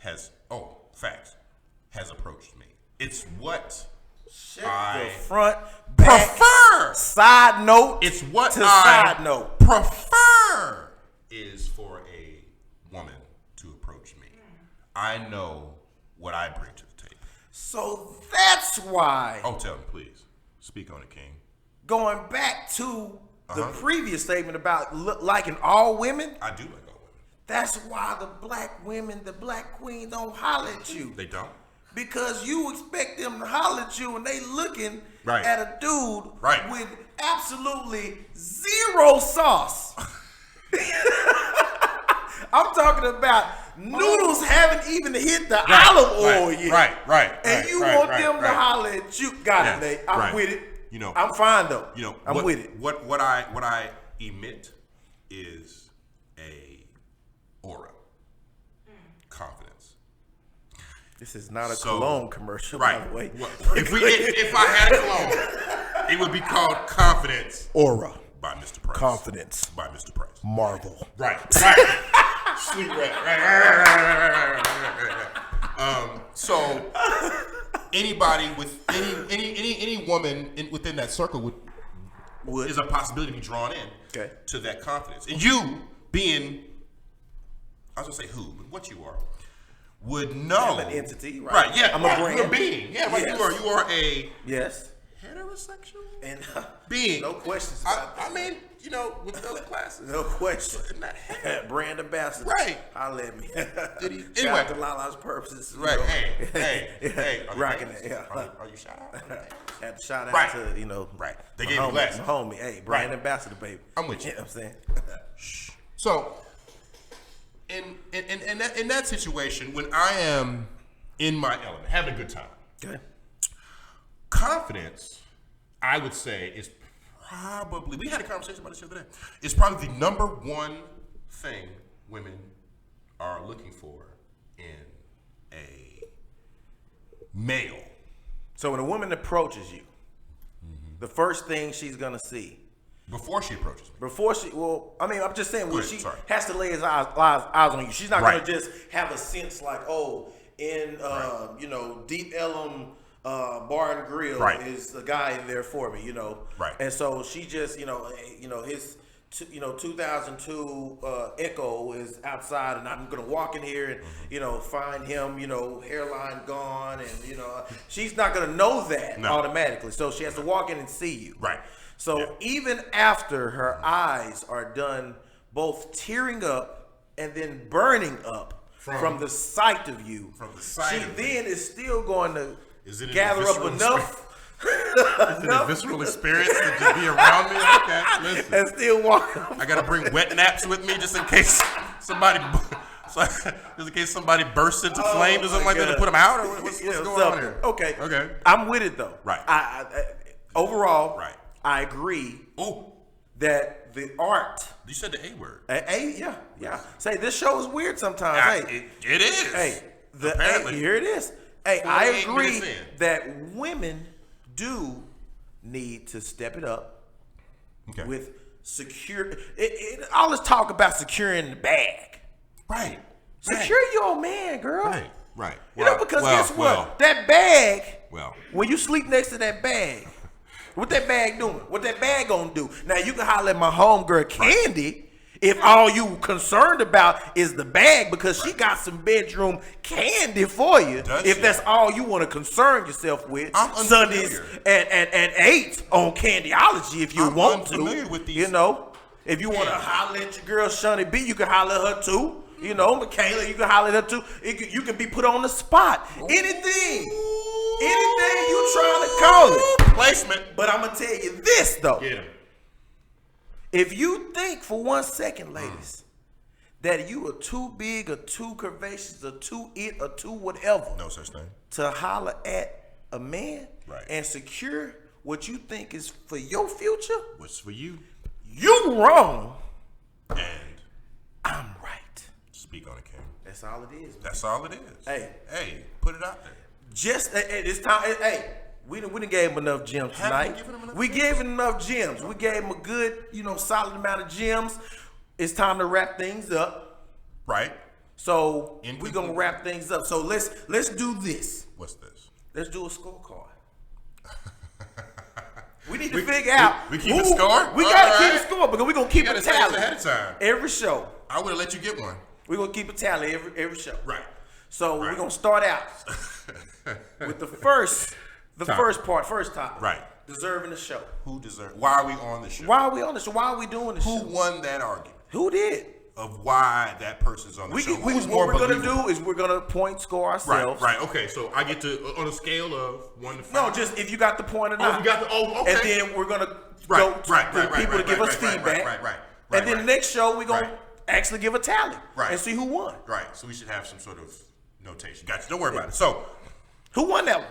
has approached me. It's what I front, back, prefer. Side note. It's what to side note. Prefer is for a woman to approach me. I know what I bring to the table. So that's why. Oh, tell me, please. Speak on it, King. Going back to the previous statement about liking all women. I do like all women. That's why the black women, the black queen, don't holler at you. They don't. Because you expect them to holler at you and they looking at a dude with absolutely zero sauce. I'm talking about noodles haven't even hit the olive oil yet. Right. And you want them to holler at you. Got it, Nate. I'm with it. I'm fine though. I'm with it. What I emit is a aura. Confidence. This is not a cologne commercial, by the way. If I had a cologne, it would be called Confidence. Aura. By Mr. Price. Confidence. By Mr. Price. Marvel. Right. Sweet rat. Right. So anybody with any woman within that circle would is a possibility to be drawn in to that confidence. And you being, I was gonna say who, but what you are, would know. I'm an entity, right? Right, yeah. I'm a brand. You're a being. Yeah, right. Yes. You are a heterosexual and being. No questions about that. I mean, with those classes. No question. Brand ambassador. Right. Holla at me. Did he? Shout out to Lala's purposes. Right. Hey. Rocking it. Yeah. Are you shout out? Had to shout out to, Right. They gave you glasses. My homie. Hey, brand ambassador, baby. I'm with you. You know what I'm saying? So, in that situation, when I am in my element, having a good time, confidence, I would say, is probably, we had a conversation about this the other day, it's probably the number one thing women are looking for in a male. So when a woman approaches you, the first thing she's gonna see before she approaches me. I'm just saying, she has to lay his eyes on you. She's not gonna just have a sense like, Deep Ellum Bar and Grill is the guy in there for me, Right. And so she just, his 2002 Echo is outside, and I'm gonna walk in here and find him, hairline gone, and she's not gonna know that automatically. So she has to walk in and see you. Right. So even after her eyes are done both tearing up and then burning up from the sight of you, she then is still going to gather up enough. Is it a visceral experience to just be around me? Okay, listen. And still walk up. I gotta bring wet naps with me just in case somebody bursts into flames or something like that to put them out, or what's going on here? Okay. I'm with it though. Right. Overall, I agree that the art. You said the A word. Yeah. Say this show is weird sometimes. It is. Hey, apparently. Here it is. Hey, I agree that women do need to step it up with secure. All this talk about securing the bag. Right. Secure your man, girl. Right. Because guess what? That bag. When you sleep next to that bag. What that bag doing? What that bag gonna do? Now you can holler at my homegirl Candy if all you concerned about is the bag, because she got some bedroom candy for you. If that's all you want to concern yourself with, Sundays at 8 on Candyology if you want to. With these. If you want to holler at your girl Shawny B, you can holler at her too. You know, Michaela, you can holler at her too. You can be put on the spot. Anything you trying to call it. Placement. But I'm going to tell you this, though. Get him. If you think for 1 second, ladies, that you are too big or too curvaceous or too it or too whatever. No such thing. To holler at a man and secure what you think is for your future. What's for you? You wrong. And I'm right. Speak on it, King. That's all it is. Man. That's all it is. Hey, put it out there. Just it's time. We done gave him enough gems tonight. We gave him enough gems. We gave him a good, solid amount of gems. It's time to wrap things up. Right. So we're gonna wrap things up. So let's do this. What's this? Let's do a scorecard. We need to figure out. We keep a score? We gotta keep a score because we're gonna keep a tally ahead of time. every show. I would have let you get one. We're gonna keep a tally every show. Right. So we're gonna start out with the first topic. Right. Deserving the show. Who deserves? Why are we on the show? Why are we on the show? Why are we doing this show? Who won that argument? Who did? Of why that person's on the show. What we're going to do is we're going to point score ourselves. Right. Okay. So I get to on a scale of 1 to 5. No, just if you got the point or not. Oh, you got the. Oh, okay. And then we're going to go to people to give us feedback. Right. And then the next show we're going to actually give a tally. Right. And see who won. Right. So we should have some sort of notation. Gotcha. Don't worry about it. So who won that one?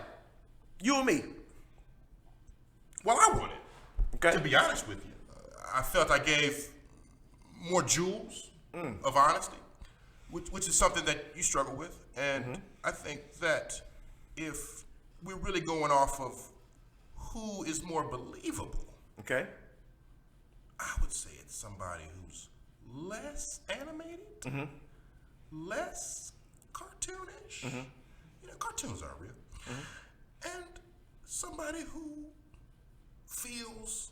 You or me? Well, I won it. Okay. To be honest with you, I felt I gave more jewels of honesty, which is something that you struggle with. And I think that if we're really going off of who is more believable, okay, I would say it's somebody who's less animated, less cartoonish. Cartoons aren't real. And somebody who feels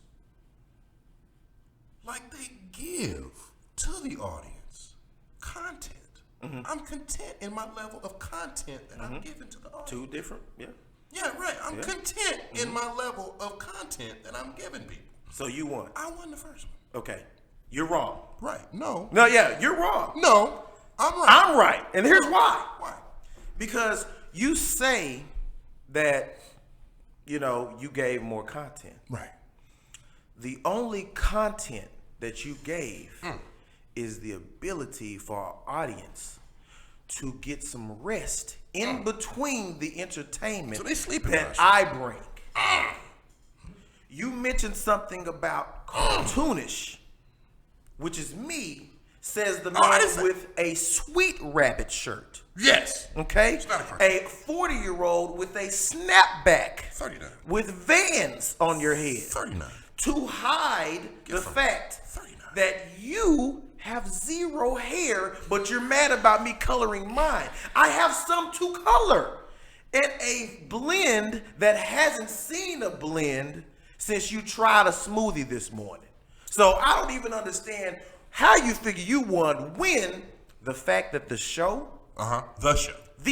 like they give to the audience content. I'm content in my level of content that I'm giving to the audience. Two different, yeah. Yeah, right. I'm content in my level of content that I'm giving people. So you won. I won the first one. Okay. You're wrong. Right. No, yeah, you're wrong. No, I'm right. I'm right. And here's why. Why? Because you say that, you gave more content. Right. The only content that you gave is the ability for our audience to get some rest in between the entertainment that I bring. You mentioned something about cartoonish, which is me, says the man with a Sweet Rabbit shirt. Yes. Okay? It's not a cartoon. A 40-year-old with a snapback. 39. With Vans on your head. 39. To hide the fact that you have zero hair, but you're mad about me coloring mine. I have some to color. And a blend that hasn't seen a blend since you tried a smoothie this morning. So I don't even understand how you figure you won when the fact that the show. The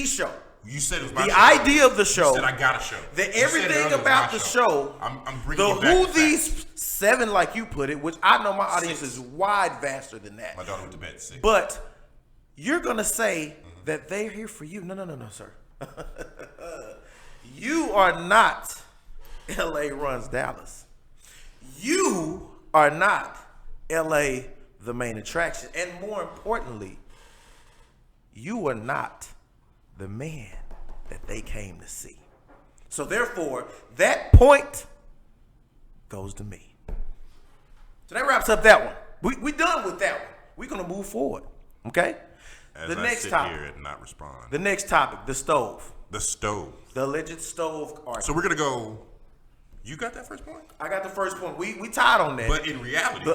show. You said it was my the show. idea of the show. You said I got a show. Everything about the show. I'm bringing the it back who these 7, like you put it, which I know my audience is wide vaster than that. My daughter went to bed at 6. But you're gonna say that they're here for you. No, sir. You are not LA Runs Dallas. You are not LA the main attraction. And more importantly, you are not the man that they came to see. So therefore, that point goes to me. So that wraps up that one. We done with that one. We're gonna move forward. Okay? As I sit here and not respond. The next topic, the stove. The stove. The alleged stove argument. So we're gonna go. You got that first point? I got the first point. We tied on that. But in reality,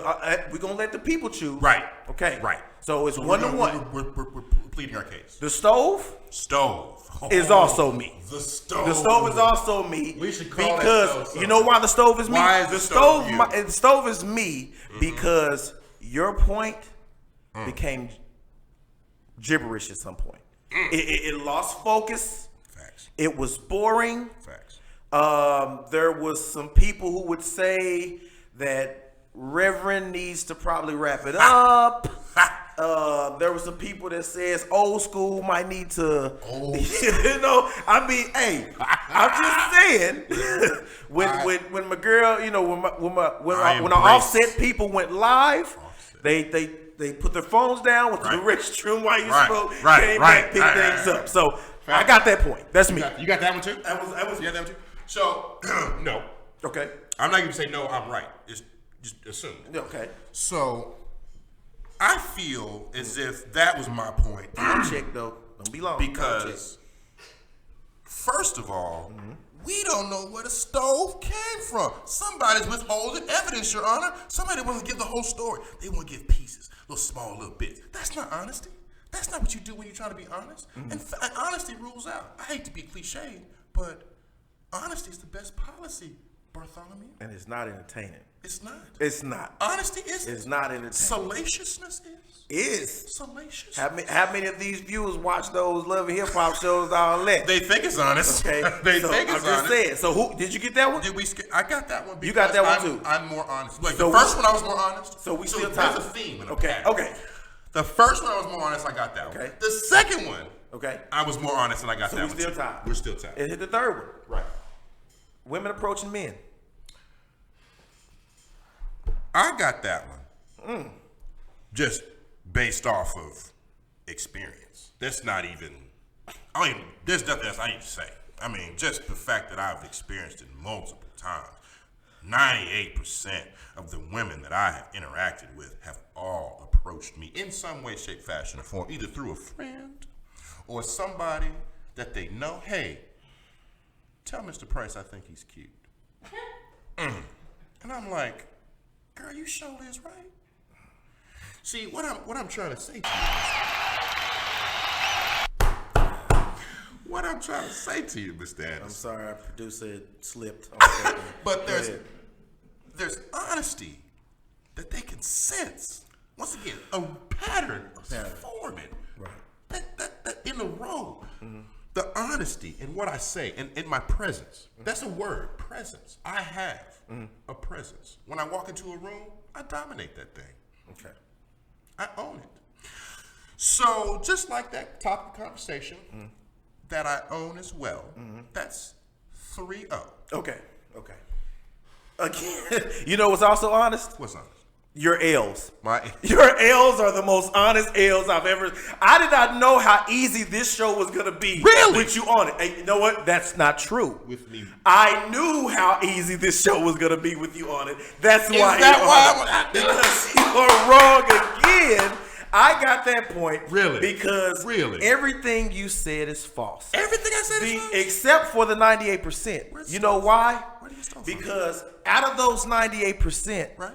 we're gonna let the people choose. Right. Okay. Right. So it's 1-1. We're pleading our case. The stove. Stove. Is also me. The stove. The stove is also me. We should call because you know why the stove is me. Why is the stove you? The stove is me because your point became gibberish at some point. It lost focus. Facts. It was boring. Facts. There was some people who would say that Reverend needs to probably wrap it up. There were some people that says old school might need to, you know. I mean, hey, I'm just saying, when my girl, you know, when our Offset people went live, they put their phones down, went to the restroom while you spoke, came back, picked things up. So I got that point. That's me. You got that one too? That was. You got that one too? So no. Okay. I'm not going to say no. I'm right. Just assume. Okay. So I feel as if that was my point. Check though. Don't be long. Because first of all, we don't know where the stove came from. Somebody's withholding evidence, Your Honor. Somebody wants to give the whole story. They want to give pieces, little bits. That's not honesty. That's not what you do when you're trying to be honest. And honesty rules out. I hate to be cliched, but honesty is the best policy, Bartholomew. And it's not entertaining. It's not. It's not. Honesty is. It's not entertaining. Salaciousness is. Salacious. How many of these viewers watch those Love and Hip Hop shows all that? They think it's honest. Okay. They think it's honest. I'm just saying. So who did you get that one? I got that one. You got that one too. I'm more honest. Like the first one, I was more honest. So we still tied. There's a theme. Okay. The first one, I was more honest. I got that one. Okay. The second one, okay, I was more honest, and I got that one. So we still tied. We're still tied. It hit the third one. Right. Women approaching men. I got that one. Just based off of experience. That's not even. There's nothing else I need to say. I mean, just the fact that I've experienced it multiple times. 98% of the women that I have interacted with have all approached me in some way, shape, fashion, or form, either through a friend or somebody that they know. Hey, tell Mr. Price I think he's cute. And I'm like, girl, you sure is right. See, what I'm trying to say to you, what I'm trying to say to you, Mr. Anderson. I'm sorry, our producer slipped. But there's honesty that they can sense. Once again, a pattern is forming. Right. That in a row. The honesty in what I say and in my presence. That's a word, presence. I have a presence. When I walk into a room, I dominate that thing. Okay. I own it. So just like that topic of conversation that I own as well, that's 3-0. Okay. Again, you know what's also honest? What's honest? Your L's. Your L's are the most honest L's I've ever. I did not know how easy this show was gonna be. Really? With you on it. Hey, you know what? That's not true. With me. I knew how easy this show was gonna be with you on it. That's why. Is that why? Because you are wrong again. I got that point. Really? Because everything you said is false. Everything I said is false? Except for the 98%. You know why? Where do you start because out of those 98%, right?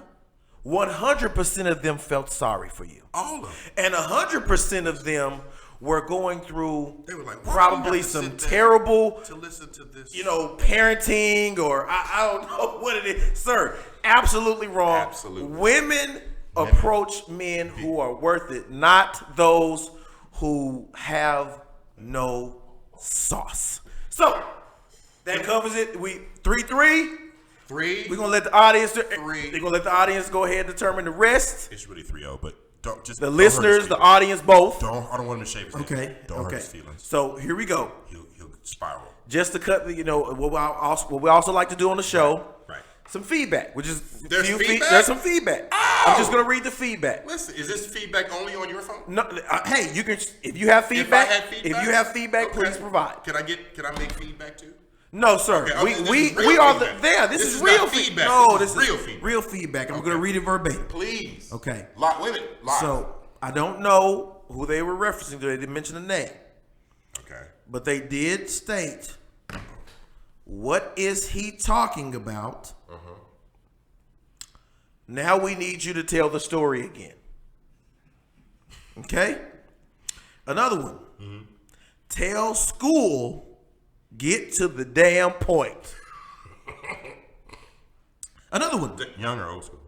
100% of them felt sorry for you. All of them. And 100% of them were going through they were like, probably some terrible, to listen to this, parenting or I don't know what it is. Sir, absolutely wrong. Absolutely. Women approach men who are worth it, not those who have no sauce. So that covers it. We 3-3. We're gonna let the audience. They're gonna let the audience go ahead and determine the rest. It's really 3-0, but don't just the listeners, the audience, both. I don't want him to shave his head. Okay. Don't hurt his feelings. So here we go. He'll spiral. Just to cut, what we also like to do on the show. Right. Some feedback, which is there's some feedback. Oh! I'm just gonna read the feedback. Listen, is this feedback only on your phone? No. Hey, you can if you have feedback. If you have feedback, okay. please provide. Can I make feedback too? No, sir. Okay, we are there. This is real feedback. No, this is real feedback. I'm going to read it verbatim. Please. Okay. Wait a minute. Live. So I don't know who they were referencing to. They didn't mention the name. Okay. But they did state, what is he talking about? Now we need you to tell the story again. Okay? Another one. Tell school. Get to the damn point. Another one. Young or old school?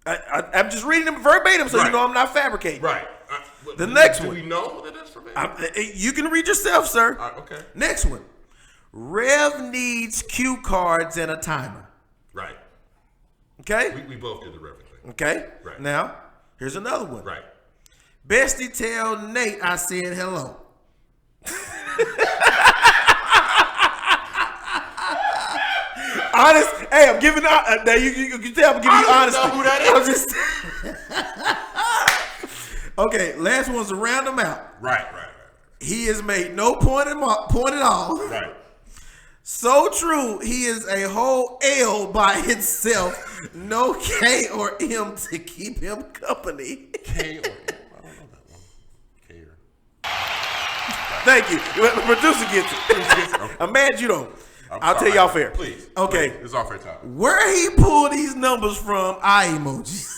I'm just reading them verbatim so you know I'm not fabricating. Right. The next one. Do we know that that's verbatim? You can read yourself, sir. Okay. Next one. Rev needs cue cards and a timer. Right. Okay? We both did the Rev thing. Okay? Right. Now, here's another one. Right. Bestie, tell Nate I said hello. Honest, hey, I'm giving now you can tell I'm giving you honesty. Know who that is. Okay, last one's to round them out. Right. He has made no point at all. Right. So true, he is a whole L by itself. No K or M to keep him company. K or M? I don't know that one. K or Thank you. The producer gets it. Okay. I'm mad you don't. I'll sorry. tell y'all fair. Please. Okay. Please. It's all fair topic. Where he pulled these numbers from, eye emojis.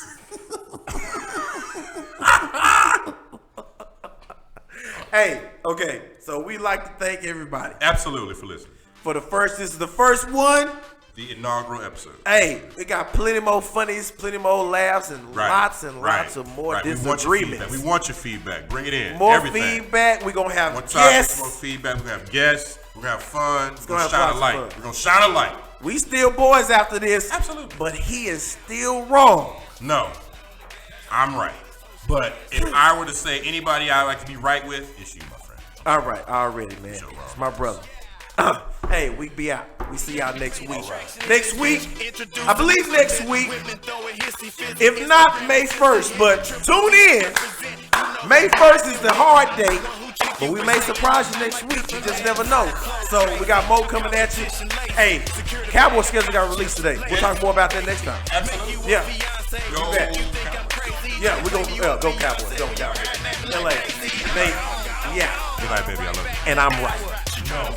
Hey, okay. So we like to thank everybody. Absolutely for listening. This is the first one. The inaugural episode. Hey, we got plenty more funnies, plenty more laughs, and lots and lots of more disagreements. We want your feedback. Bring it in. More Everything. feedback. We're going to have guests. More feedback. We're going to have guests. We're going to have fun. We're going to shine a light. We're going to shine a light. We still boys after this. Absolutely. But he is still wrong. No. I'm right. But if I were to say anybody I like to be right with, it's you, my friend. All right. Already, man. It's my brother. Hey, we be out. We see y'all next week. Next week, I believe next week, if not May 1st, but tune in. May 1st is the hard date, but we may surprise you next week. You just never know. So we got more coming at you. Hey, Cowboy schedule got released today. We'll talk more about that next time. Absolutely. Yeah. Go. Yeah, we're going to go Cowboys. Go Cowboys. LA. Nate. Yeah. Good night, baby. I love you. And I'm right. No.